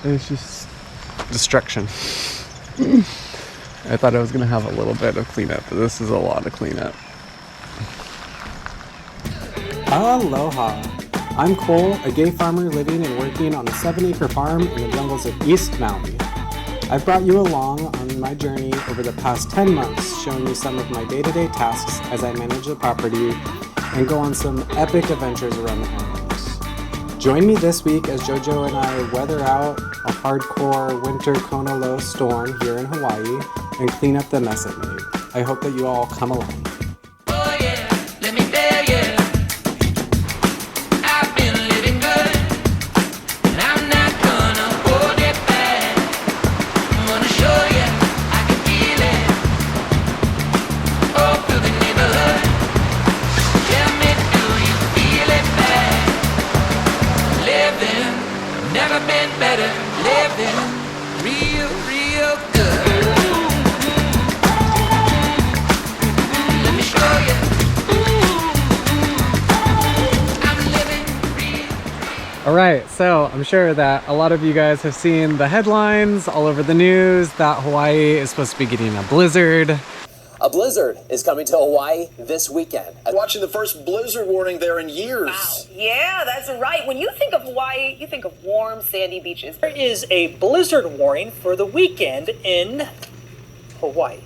It's just destruction. I thought I was gonna have a little bit of cleanup, but this is a lot of cleanup. Aloha! I'm Kole, a gay farmer living and working on a 7-acre farm in the jungles of East Maui. I've brought you along on my journey over the past 10 months, showing you some of my day-to-day tasks as I manage the property and go on some epic adventures around the islands. Join me this week as Jojo and I weather out a hardcore winter Kona low storm here in Hawaii and clean up the mess it made. I hope that you all come along. Alright, so I'm sure that a lot of you guys have seen the headlines all over the news that Hawaii is supposed to be getting a blizzard. A blizzard is coming to Hawaii this weekend. Watching the first blizzard warning there in years. Wow. Yeah, that's right. When you think of Hawaii, you think of warm, sandy beaches. There is a blizzard warning for the weekend in Hawaii.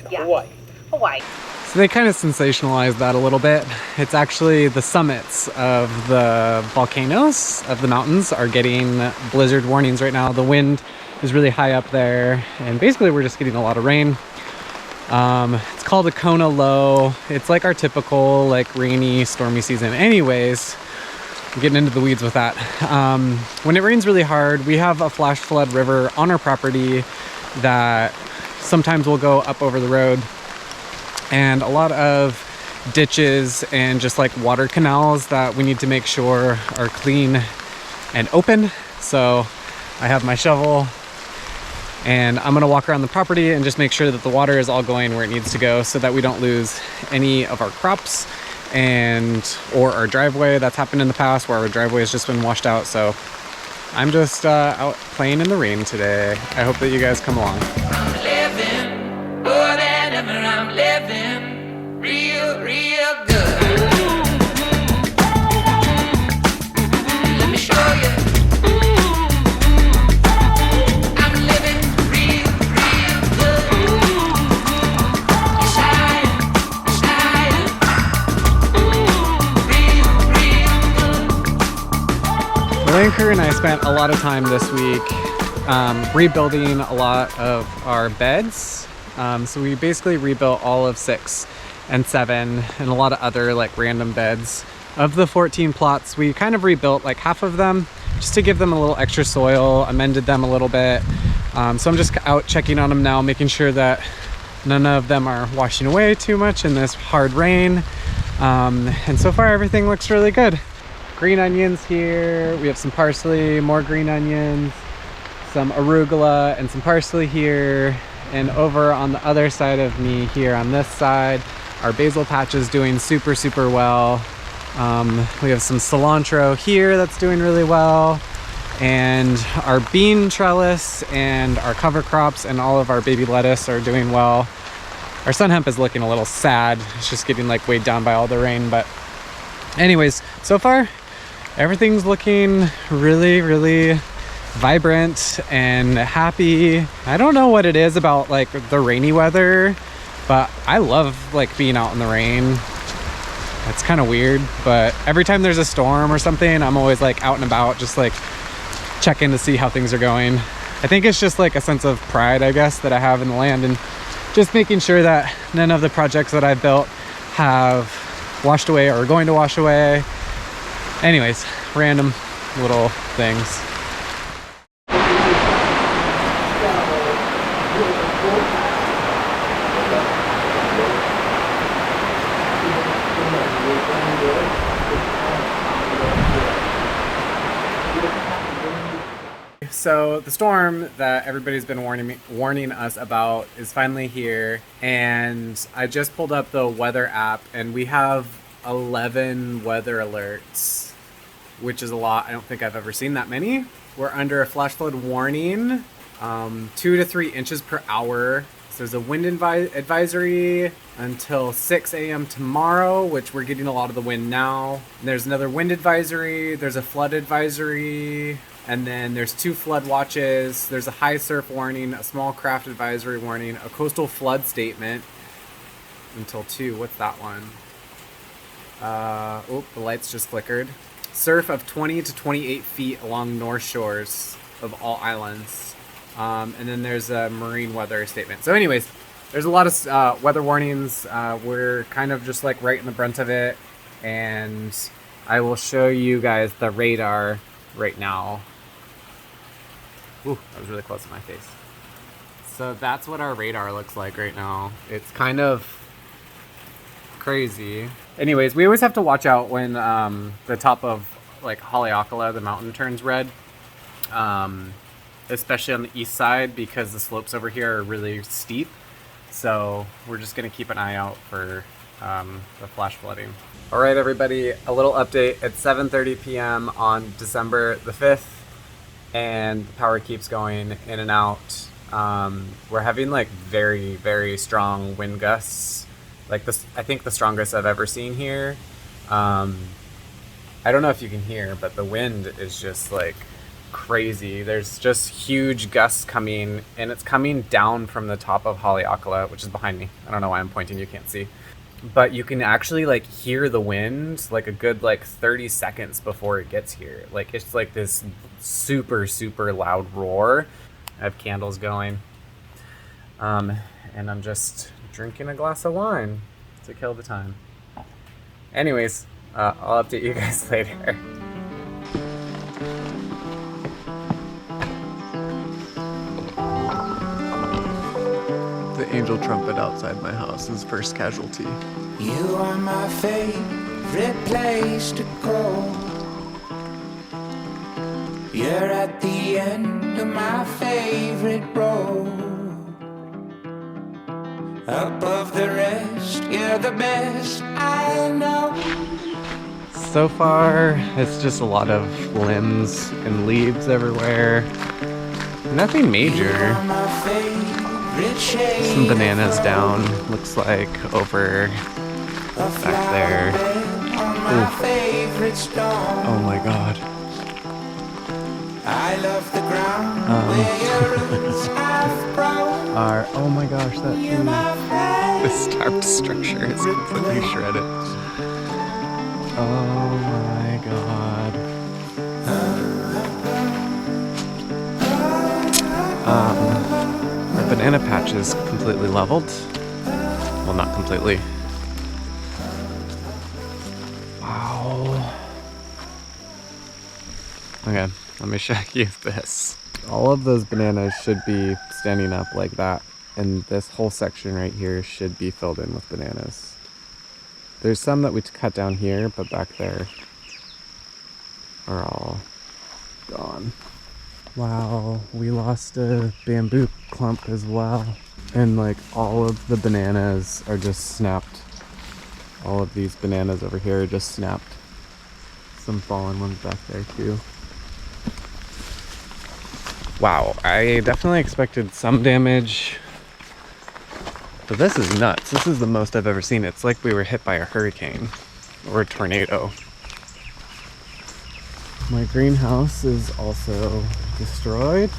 Hawaii. So they kind of sensationalized that a little bit. It's actually the summits of the volcanoes of the mountains are getting blizzard warnings right now. The wind is really high up there, and basically we're just getting a lot of rain. It's called a Kona low. It's like our typical like rainy, stormy season anyways. I'm getting into the weeds with that. When it rains really hard, we have a flash flood river on our property that sometimes will go up over the road, and a lot of ditches and just like water canals that we need to make sure are clean and open. So I have my shovel and I'm gonna walk around the property and just make sure that the water is all going where it needs to go so that we don't lose any of our crops or our driveway. That's happened in the past where our driveway has just been washed out. So I'm just out playing in the rain today. I hope that you guys come along. I'm living, more than ever I'm living, real, real good. Let me show you. I'm living real, real good. Yes, I am, real, real good. Elaine Kerr and I spent a lot of time this week rebuilding a lot of our beds. So we basically rebuilt all of 6 and 7 and a lot of other like random beds. Of the 14 plots, we kind of rebuilt like half of them just to give them a little extra soil, amended them a little bit. So I'm just out checking on them now, making sure that none of them are washing away too much in this hard rain. And so far everything looks really good. Green onions here, we have some parsley, more green onions, some arugula and some parsley here. And over on the other side of me here on this side, our basil patch is doing super, super well. We have some cilantro here that's doing really well. And our bean trellis and our cover crops and all of our baby lettuce are doing well. Our sun hemp is looking a little sad. It's just getting like weighed down by all the rain. But anyways, so far, everything's looking really, really vibrant and happy. I don't know what it is about like the rainy weather, but I love like being out in the rain. It's kind of weird, but every time there's a storm or something, I'm always like out and about, just like checking to see how things are going. I think it's just like a sense of pride, I guess, that I have in the land, and just making sure that none of the projects that I built have washed away or are going to wash away. Anyways, random little things. So the storm that everybody's been warning us about is finally here, and I just pulled up the weather app and we have 11 weather alerts which is a lot. I don't think I've ever seen that many. We're under a flash flood warning, 2 to 3 inches per hour. So there's a wind advisory until 6 a.m. tomorrow, which we're getting a lot of the wind now. And there's another wind advisory. There's a flood advisory. And then there's 2 flood watches. There's a high surf warning, a small craft advisory warning, a coastal flood statement until 2. What's that one? Oh, the lights just flickered. Surf of 20 to 28 feet along north shores of all islands. And then there's a marine weather statement. So anyways, there's a lot of weather warnings. We're kind of just like right in the brunt of it. And I will show you guys the radar right now. Ooh, that was really close to my face. So that's what our radar looks like right now. It's kind of crazy. Anyways, we always have to watch out when the top of like Haleakala, the mountain, turns red. Especially on the east side because the slopes over here are really steep. So we're just gonna keep an eye out for the flash flooding. All right, everybody, a little update. It's 7:30 p.m. on December the 5th. And the power keeps going in and out. We're having like very, very strong wind gusts. Like this, I think the strongest I've ever seen here. I don't know if you can hear, but the wind is just like crazy. There's just huge gusts coming, and it's coming down from the top of Haleakala, which is behind me. I don't know why I'm pointing, you can't see. But you can actually like hear the wind like a good like 30 seconds before it gets here. Like it's like this super, super loud roar. I have candles going. And I'm just drinking a glass of wine to kill the time. Anyways, I'll update you guys later. The angel trumpet outside my house is first casualty. You are my favorite place to go. You're at the end of my favorite road. Above the rest, you're the best I know. So far, it's just a lot of limbs and leaves everywhere. Nothing major. Some bananas down, looks like, over back there. Oof. Oh my god. I love the ground where your roots have grown. Oh my gosh, that tree. This tarp structure is completely shredded. Oh my god. Our banana patch is completely leveled. Well, not completely. Wow. Okay, let me show you this. All of those bananas should be standing up like that, and this whole section right here should be filled in with bananas. There's some that we cut down here, but back there are all gone. Wow, we lost a bamboo clump as well. And like all of the bananas are just snapped. All of these bananas over here are just snapped. Some fallen ones back there too. Wow, I definitely expected some damage. But this is nuts. This is the most I've ever seen. It's like we were hit by a hurricane or a tornado. My greenhouse is also destroyed.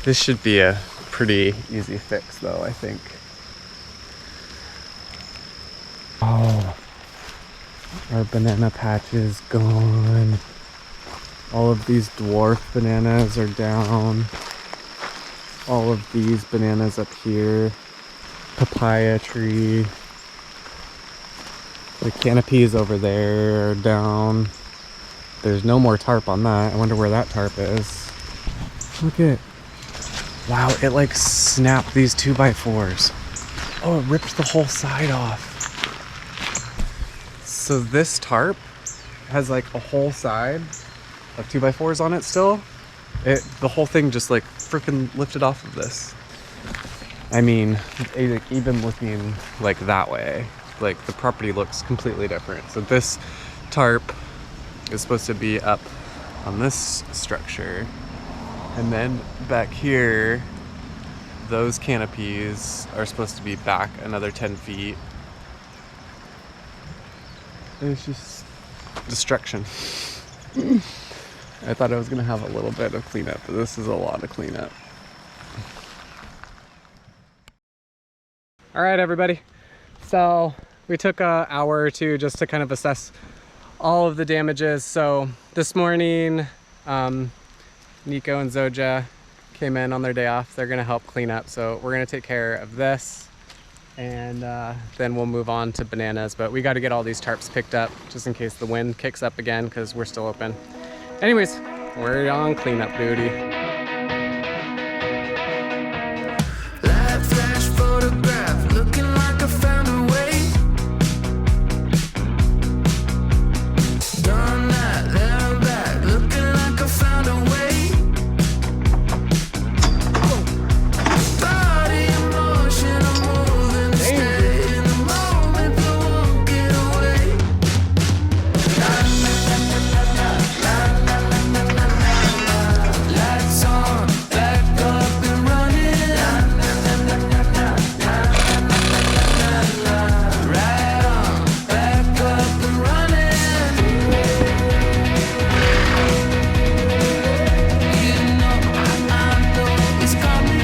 This should be a pretty easy fix though, I think. Oh, our banana patch is gone. All of these dwarf bananas are down. All of these bananas up here. Papaya tree. The canopies over there are down. There's no more tarp on that. I wonder where that tarp is. Look at, wow, it like snapped these 2x4s. Oh, it ripped the whole side off. So this tarp has like a whole side of 2x4s on it still. The whole thing just like freaking lifted off of this. I mean, even looking like that way, like the property looks completely different. So this tarp is supposed to be up on this structure. And then back here, those canopies are supposed to be back another 10 feet. And it's just destruction. I thought I was gonna have a little bit of cleanup, but this is a lot of cleanup. All right, everybody. So we took an hour or two just to kind of assess all of the damages. So this morning, Nico and Zoja came in on their day off. They're gonna help clean up. So we're gonna take care of this, and then we'll move on to bananas. But we gotta get all these tarps picked up just in case the wind kicks up again, because we're still open. Anyways, we're on cleanup duty. Live flash photograph, looking like I found a way. Done that, there and back, looking like I found a way. Body in motion, I'm moving, stay in the moment, but won't get away. Lights on, back up and running. Right on, back up and running. You know, I know it's coming.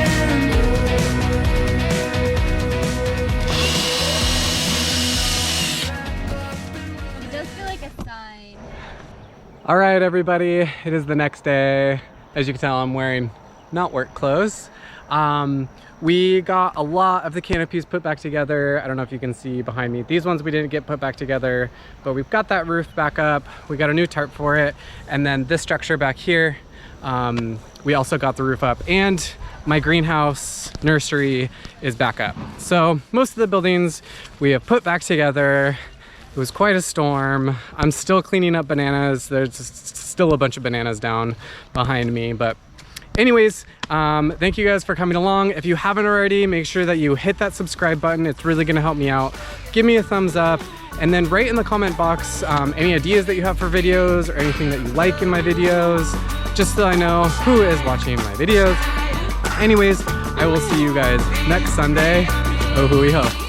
It does feel like a sign. All right, everybody, it is the next day. As you can tell, I'm wearing not work clothes. We got a lot of the canopies put back together. I don't know if you can see behind me. These ones we didn't get put back together, but we've got that roof back up. We got a new tarp for it. And then this structure back here, we also got the roof up, and my greenhouse nursery is back up. So most of the buildings we have put back together. It was quite a storm. I'm still cleaning up bananas. There's still a bunch of bananas down behind me, but anyways, thank you guys for coming along. If you haven't already, make sure that you hit that subscribe button. It's really gonna help me out. Give me a thumbs up, and then write in the comment box any ideas that you have for videos or anything that you like in my videos, just so I know who is watching my videos. Anyways, I will see you guys next Sunday. Oh hui ho.